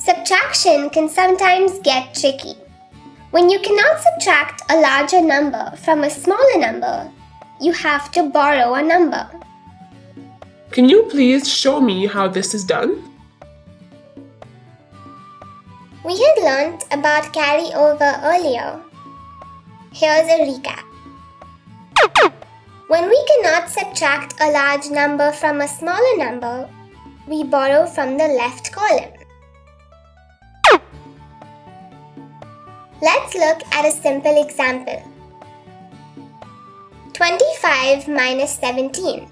Subtraction can sometimes get tricky. When you cannot subtract a larger number from a smaller number, you have to borrow a number. Can you please show me how this is done? We had learnt about carryover earlier. Here's a recap. When we cannot subtract a large number from a smaller number, we borrow from the left column. Let's look at a simple example. 25 minus 17.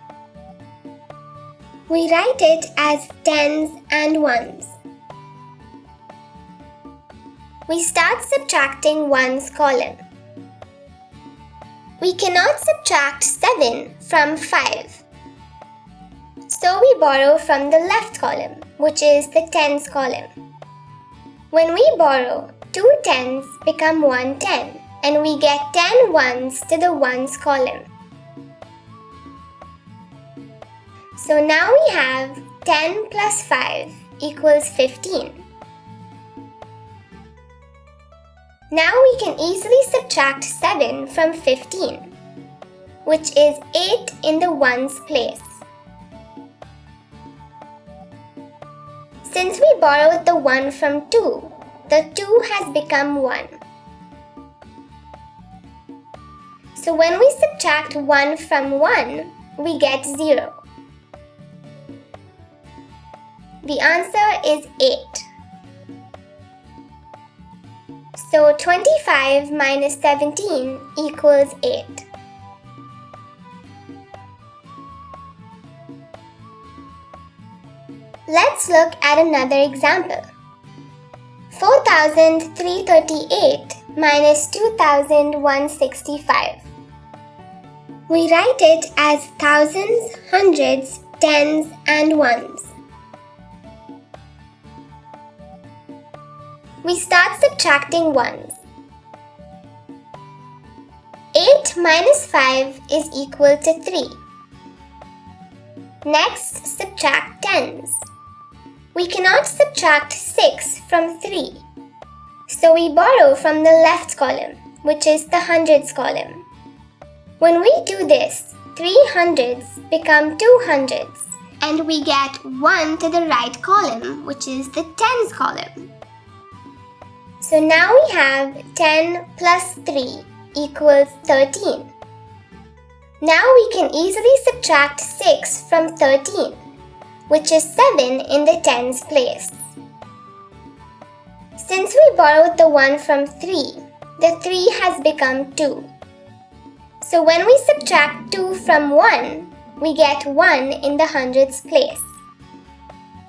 We write it as tens and ones. We start subtracting ones column. We cannot subtract 7 from 5. So we borrow from the left column, which is the tens column. When we borrow, 2 tens become 1 10, and we get 10 ones to the ones column. So now we have 10 plus 5 equals 15. Now we can easily subtract 7 from 15, which is 8 in the ones place. Since we borrowed the 1 from 2, the 2 has become 1. So when we subtract 1 from 1, we get 0. The answer is 8. So 25 minus 17 equals 8. Let's look at another example. 4,338 minus 2,165. We write it as thousands, hundreds, tens, and ones. We start subtracting ones. 8 minus 5 is equal to 3. Next, subtract tens. We cannot subtract 6 from 3. So we borrow from the left column, which is the hundreds column. When we do this, 3 hundreds become 2 hundreds, and we get 1 to the right column, which is the tens column. So now we have 10 plus 3 equals 13. Now we can easily subtract 6 from 13, which is 7 in the tens place. Since we borrowed the 1 from 3, the 3 has become 2. So when we subtract 2 from 1, we get 1 in the hundreds place.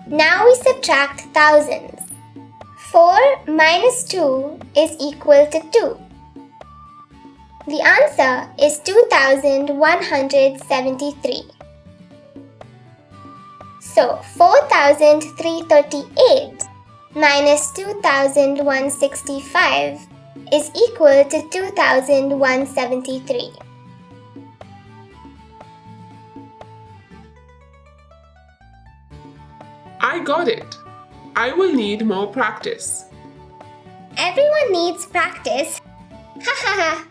Now we subtract thousands. 4 minus 2 is equal to 2. The answer is 2,173. So 4,338 minus 2,165 is equal to 2,173. I got it. I will need more practice. Everyone needs practice. Ha ha ha.